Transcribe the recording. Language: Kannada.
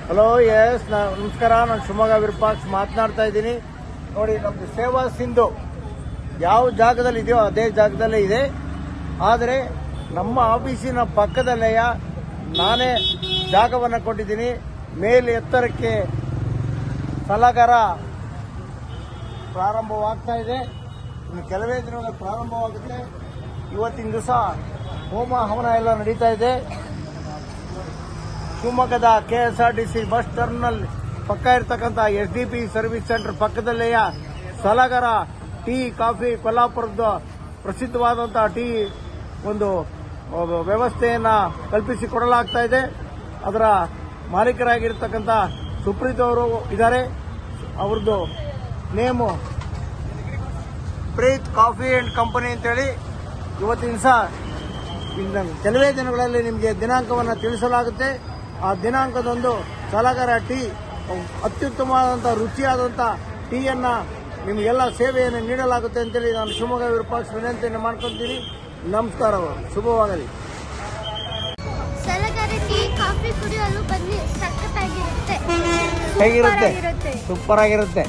ಹಲೋ ಎಸ್ ನಮಸ್ಕಾರ. ನಾನು ಶಿವಮೊಗ್ಗ ವಿರೂಪಾಕ್ಷ ಮಾತನಾಡ್ತಾ ಇದ್ದೀನಿ. ನೋಡಿ, ನಮ್ಮದು ಸೇವಾ ಸಿಂಧು ಯಾವ ಜಾಗದಲ್ಲಿ ಇದೆಯೋ ಅದೇ ಜಾಗದಲ್ಲೇ ಇದೆ. ಆದರೆ ನಮ್ಮ ಆಫೀಸಿನ ಪಕ್ಕದಲ್ಲೆಯ ನಾನೇ ಜಾಗವನ್ನು ಕೊಟ್ಟಿದ್ದೀನಿ. ಮೇಲೆ ಎತ್ತರಕ್ಕೆ ಸಲಗರ ಪ್ರಾರಂಭವಾಗ್ತಾ ಇದೆ. ಇನ್ನು ಕೆಲವೇ ದಿನಗಳಲ್ಲಿ ಪ್ರಾರಂಭವಾಗುತ್ತೆ. ಇವತ್ತಿನ ದಿವಸ ಹೋಮ ಹವನ ಎಲ್ಲ ನಡೀತಾ ಇದೆ. ಶಿವಮೊಗ್ಗದ KSRTC ಬಸ್ ಟರ್ಮಿನಲ್ ಪಕ್ಕ ಇರತಕ್ಕಂಥ SDP ಸರ್ವಿಸ್ ಸೆಂಟರ್ ಪಕ್ಕದಲ್ಲೆಯ ಸಲಗರ ಟೀ ಕಾಫಿ, ಕೊಲ್ಲಾಪುರದ ಪ್ರಸಿದ್ಧವಾದಂತಹ ಟೀ ಒಂದು ವ್ಯವಸ್ಥೆಯನ್ನು ಕಲ್ಪಿಸಿಕೊಡಲಾಗ್ತಾ ಇದೆ. ಅದರ ಮಾಲೀಕರಾಗಿರ್ತಕ್ಕಂಥ ಸುಪ್ರೀತ್ ಅವರು ಇದ್ದಾರೆ. ಅವ್ರದ್ದು name Preeth coffee and company ಅಂತೇಳಿ. ಇವತ್ತಿನ ದಿವಸ ಇನ್ನು ಕೆಲವೇ ದಿನಗಳಲ್ಲಿ ನಿಮಗೆ ದಿನಾಂಕವನ್ನು ತಿಳಿಸಲಾಗುತ್ತೆ. ಆ ದಿನಾಂಕದಂದು ಸಲಗರ ಟೀ ಅತ್ಯುತ್ತಮವಾದಂಥ ರುಚಿಯಾದಂಥ ಟೀಯನ್ನು ನಿಮಗೆಲ್ಲ ಸೇವೆಯನ್ನು ನೀಡಲಾಗುತ್ತೆ ಅಂತೇಳಿ ನಾನು ಶಿವಮೊಗ್ಗ ವಿರೂಪಾಕ್ಷ ವಿನಂತಿಯನ್ನು ಮಾಡ್ಕೊತೀನಿ. ನಮಸ್ಕಾರಗಳು, ಶುಭವಾಗಲಿ. ಸಲಗರ ಟೀ ಕಾಫಿ ಕುಡಿಯಲು ಬನ್ನಿ, ಸಖತ್ತಾಗಿರುತ್ತೆ. ಹೇಗಿರುತ್ತೆ? ಸೂಪರ್ ಆಗಿರುತ್ತೆ.